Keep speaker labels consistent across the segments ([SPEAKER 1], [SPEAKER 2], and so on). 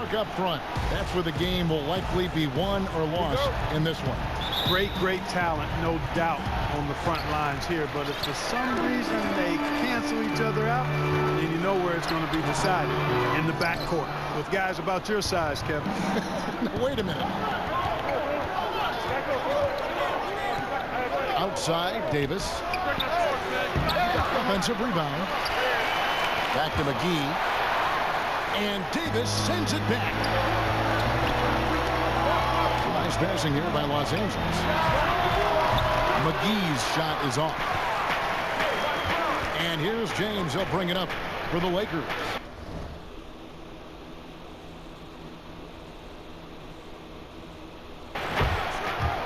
[SPEAKER 1] Park up front. That's where the game will likely be won or lost in this one.
[SPEAKER 2] Great talent, no doubt, on the front lines here. But if for some reason they cancel each other out, then you know where it's going to be decided, in the backcourt with guys about your size, Kevin.
[SPEAKER 1] Wait a minute. Outside, Davis. Offensive rebound. Back to McGee. And Davis sends it back. Nice passing here by Los Angeles. McGee's shot is off. And here's James. He'll bring it up for the Lakers.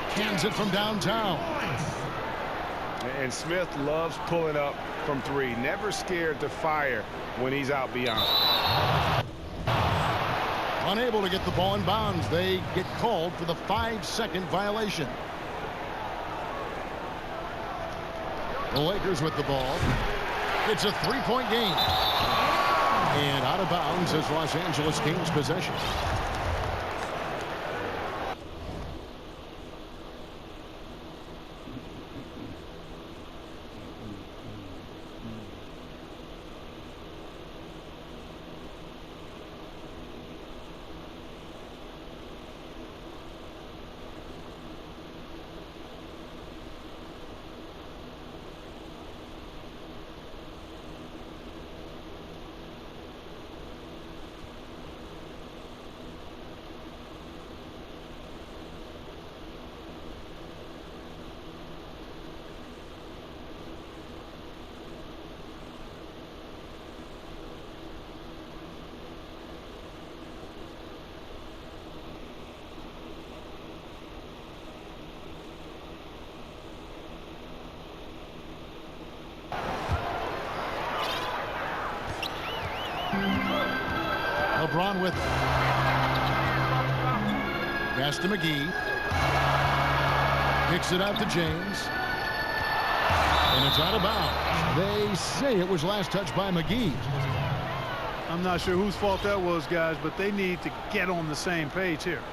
[SPEAKER 1] Cans it from downtown.
[SPEAKER 3] And Smith loves pulling up from three. Never scared to fire when he's out beyond.
[SPEAKER 1] Unable to get the ball in bounds. They get called for the 5-second violation. The Lakers with the ball. It's a 3-point game. And out of bounds as Los Angeles gains possession. LeBron with pass to McGee. Kicks it out to James. And it's out of bounds. They say it was last touched by McGee.
[SPEAKER 2] I'm not sure whose fault that was, guys, but they need to get on the same page here.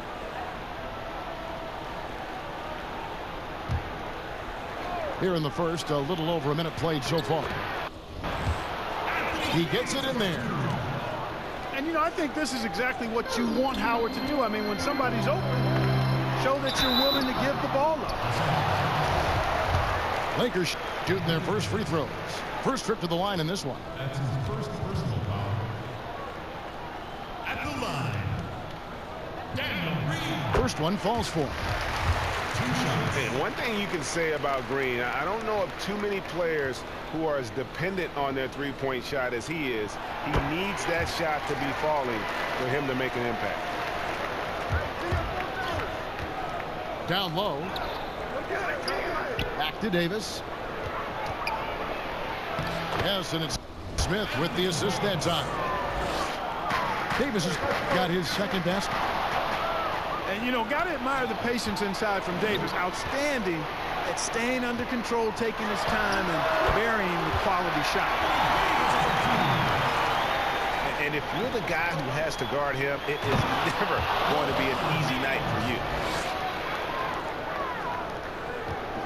[SPEAKER 1] Here in the first, a little over a minute played so far. He gets it in there.
[SPEAKER 2] And, you know, I think this is exactly what you want Howard to do. I mean, when somebody's open, show that you're willing to give the ball up.
[SPEAKER 1] Lakers shooting their first free throws. First trip to the line in this one.
[SPEAKER 4] That's his first personal foul. At the line, Daniel Green.
[SPEAKER 1] First one falls for him.
[SPEAKER 3] And one thing you can say about Green, I don't know of too many players who are as dependent on their three-point shot as he is. He needs that shot to be falling for him to make an impact.
[SPEAKER 1] Down low. Back to Davis. Yes, and it's Smith with the assist that time. Davis has got his second basket.
[SPEAKER 2] And, you know, got to admire the patience inside from Davis. Outstanding at staying under control, taking his time, and burying the quality shot.
[SPEAKER 3] And if you're the guy who has to guard him, it is never going to be an easy night for you.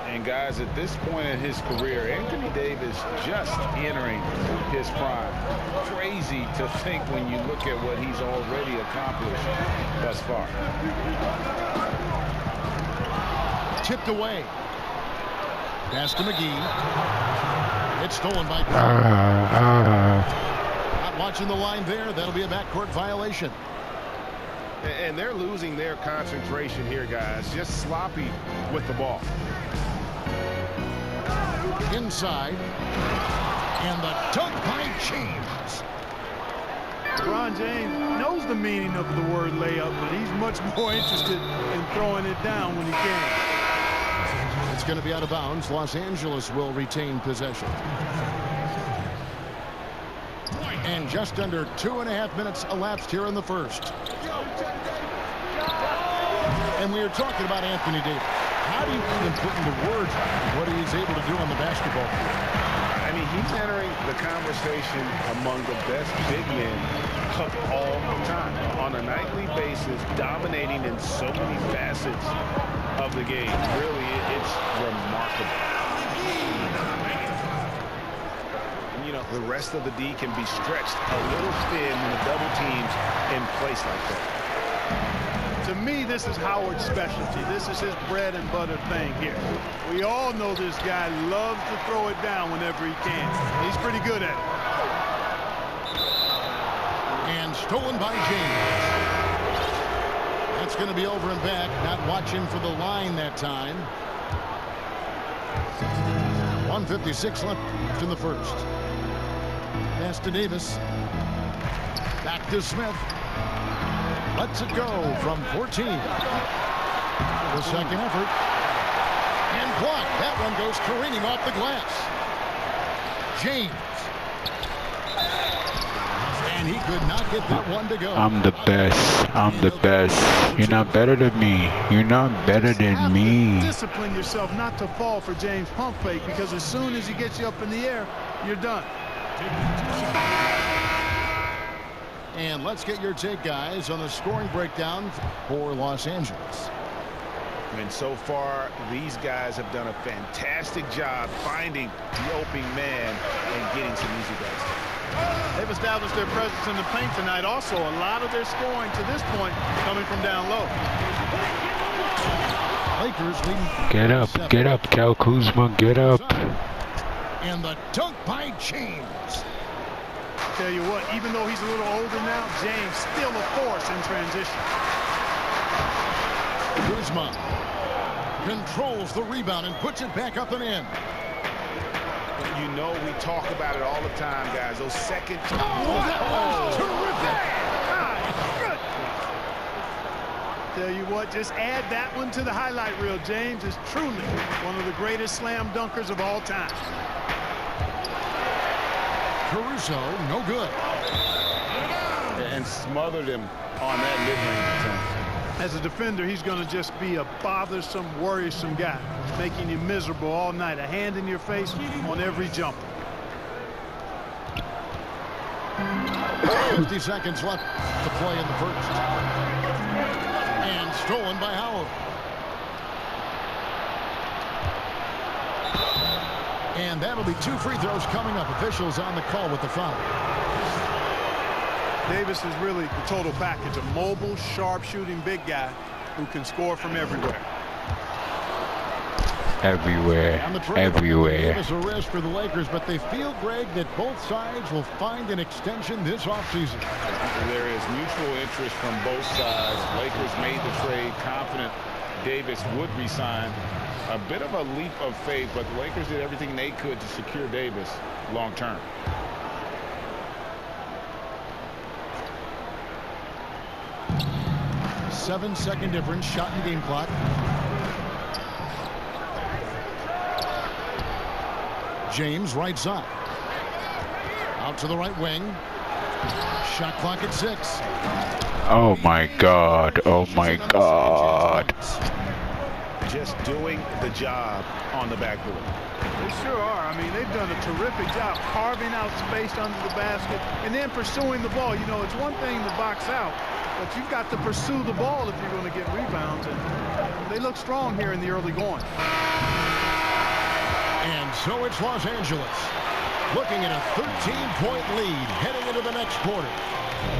[SPEAKER 3] And, guys, at this point in his career, Anthony Davis just entering his prime. Crazy to think when you look at what he's already accomplished thus far.
[SPEAKER 1] Tipped away. Pass to McGee. It's stolen by Not watching the line there. That'll be a backcourt violation.
[SPEAKER 3] And they're losing their concentration here, guys. Just sloppy with the ball.
[SPEAKER 1] Inside. And the dunk by James.
[SPEAKER 2] LeBron James knows the meaning of the word layup, but he's much more interested in throwing it down when he can.
[SPEAKER 1] It's going to be out of bounds. Los Angeles will retain possession. And just under 2.5 minutes elapsed here in the first. And we were talking about Anthony Davis. How do you even put into words what he is able to do on the basketball field?
[SPEAKER 3] I mean, he's entering the conversation among the best big men of all time. On a nightly basis, dominating in so many facets of the game. Really, it's remarkable. And, you know, the rest of the D can be stretched a little thin when the double team's in place like that.
[SPEAKER 2] To me, this is Howard's specialty. This is his bread and butter thing here. We all know this guy loves to throw it down whenever he can. He's pretty good at it.
[SPEAKER 1] And stolen by James. That's going to be over and back. Not watching for the line that time. 1:56 left in the first. Pass to Davis. Back to Smith. Lets it go from 14. The second effort. And blocked. That one goes careening off the glass. James. And he could not get that one to go.
[SPEAKER 5] I'm the best. I'm the best. You're not better than me. You're not better than me.
[SPEAKER 2] Discipline yourself not to fall for James' pump fake, because as soon as he gets you up in the air, you're done.
[SPEAKER 1] And let's get your take, guys, on the scoring breakdown for Los Angeles.
[SPEAKER 3] And so far, these guys have done a fantastic job finding the opening man and getting some easy baskets.
[SPEAKER 2] They've established their presence in the paint tonight. Also, a lot of their scoring to this point coming from down low.
[SPEAKER 1] Lakers lead.
[SPEAKER 5] Get up, Cal Kuzma, get up.
[SPEAKER 1] And the dunk by James.
[SPEAKER 2] Tell you what, even though he's a little older now, James still a force in transition.
[SPEAKER 1] Kuzma controls the rebound and puts it back up and in.
[SPEAKER 3] You know, we talk about it all the time, guys. Those second.
[SPEAKER 1] That was terrific.
[SPEAKER 2] Tell you what, just add that one to the highlight reel. James is truly one of the greatest slam dunkers of all time.
[SPEAKER 1] Caruso, no good.
[SPEAKER 3] And smothered him on that mid-range attempt.
[SPEAKER 2] As a defender, he's going to just be a bothersome, worrisome guy, making you miserable all night. A hand in your face on every jumper.
[SPEAKER 1] 50 seconds left to play in the first. And stolen by Howard. And that'll be 2 free throws coming up. Officials on the call with the foul.
[SPEAKER 2] Davis is really the total package. A mobile, sharp-shooting big guy who can score from everywhere.
[SPEAKER 5] Everywhere.
[SPEAKER 1] Davis a risk for the Lakers, but they feel, Greg, that both sides will find an extension this offseason.
[SPEAKER 6] There is mutual interest from both sides. Lakers made the trade confident Davis would resign. A bit of a leap of faith, but the Lakers did everything they could to secure Davis long term.
[SPEAKER 1] Seven-second difference, shot and game clock. James right side. Out to the right wing. Shot clock at 6.
[SPEAKER 5] Oh my God. Oh my God.
[SPEAKER 3] Just doing the job on the backboard.
[SPEAKER 2] They sure are. I mean, they've done a terrific job carving out space under the basket and then pursuing the ball. You know, it's one thing to box out, but you've got to pursue the ball if you're going to get rebounds. And they look strong here in the early going.
[SPEAKER 1] And so it's Los Angeles looking at a 13-point lead heading into the next quarter.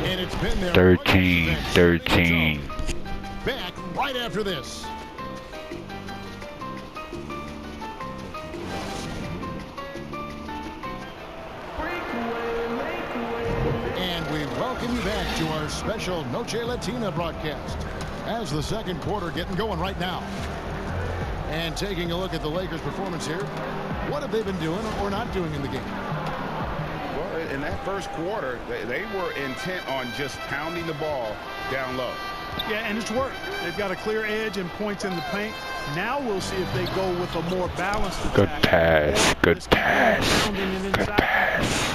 [SPEAKER 1] And it's been there.
[SPEAKER 5] 13.
[SPEAKER 1] Back right after this. And we welcome you back to our special Noche Latina broadcast as the second quarter getting going right now. And taking a look at the Lakers' performance here. What have they been doing or not doing in the game?
[SPEAKER 6] Well, in that first quarter, they were intent on just pounding the ball down low.
[SPEAKER 2] Yeah, and it's worked. They've got a clear edge and points in the paint. Now we'll see if they go with a more balanced attack.
[SPEAKER 5] Good pass. Good pass. Good pass.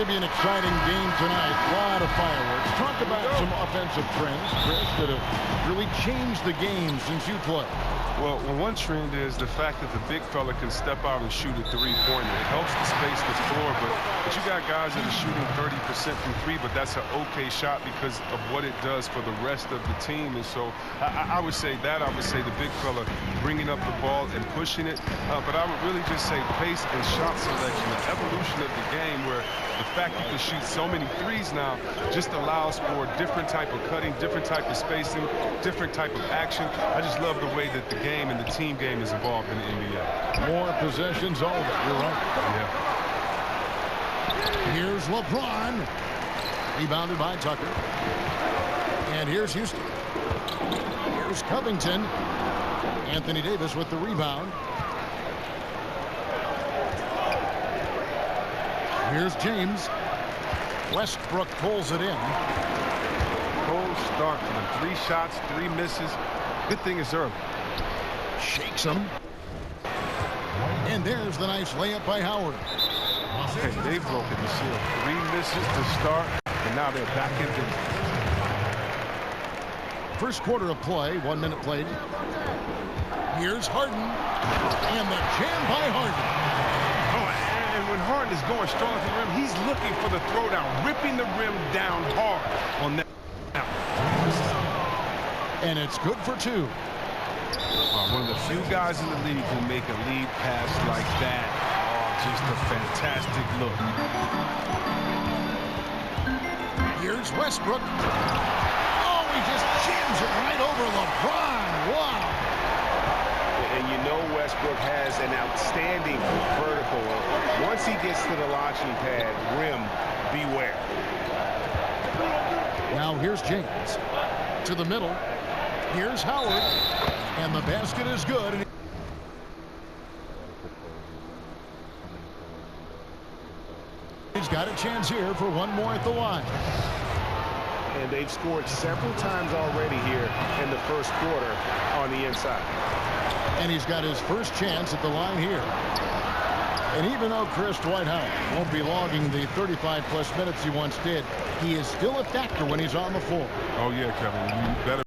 [SPEAKER 1] to be an exciting game tonight. A lot of fireworks. Talk about some offensive trends, Chris, that have really changed the game since you played.
[SPEAKER 7] Well, one trend is the fact that the big fella can step out and shoot a three-pointer. It helps to space the floor, but you got guys that are shooting 30% from three, but that's an okay shot because of what it does for the rest of the team. And so I would say that. I would say the big fella bringing up the ball and pushing it. But I would really just say pace and shot selection, the evolution of the game where the fact you can shoot so many threes now just allows for different type of cutting, different type of spacing, different type of action. I just love the way that the game and the team game is involved in the NBA.
[SPEAKER 1] More possessions over. You're right.
[SPEAKER 7] Yeah.
[SPEAKER 1] Here's LeBron. Rebounded by Tucker. And here's Houston. Here's Covington. Anthony Davis with the rebound. Here's James. Westbrook pulls it in.
[SPEAKER 7] Cold start for them. 3 shots, 3 misses. Good thing it's early.
[SPEAKER 1] Shakes him. And there's the nice layup by Howard.
[SPEAKER 7] Okay, they've broken the seal. 3 misses to start, and now they're back in business.
[SPEAKER 1] First quarter of play, 1 minute played. Here's Harden. And the jam by Harden.
[SPEAKER 7] Oh, and when Harden is going strong at the rim, he's looking for the throwdown, ripping the rim down hard on that.
[SPEAKER 1] And it's good for 2.
[SPEAKER 7] One of the few guys in the league who make a lead pass like that. Oh, just a fantastic look.
[SPEAKER 1] Here's Westbrook. Oh, he just jams it right over LeBron. Wow.
[SPEAKER 3] And you know Westbrook has an outstanding vertical. Once he gets to the launching pad, rim, beware.
[SPEAKER 1] Now here's James. To the middle. Here's Howard. And the basket is good. He's got a chance here for one more at the line.
[SPEAKER 3] And they've scored several times already here in the first quarter on the inside.
[SPEAKER 1] And he's got his first chance at the line here. And even though Chris Dwight Howard won't be logging the 35-plus minutes he once did, he is still a factor when he's on the floor.
[SPEAKER 7] Oh, yeah, Kevin. You better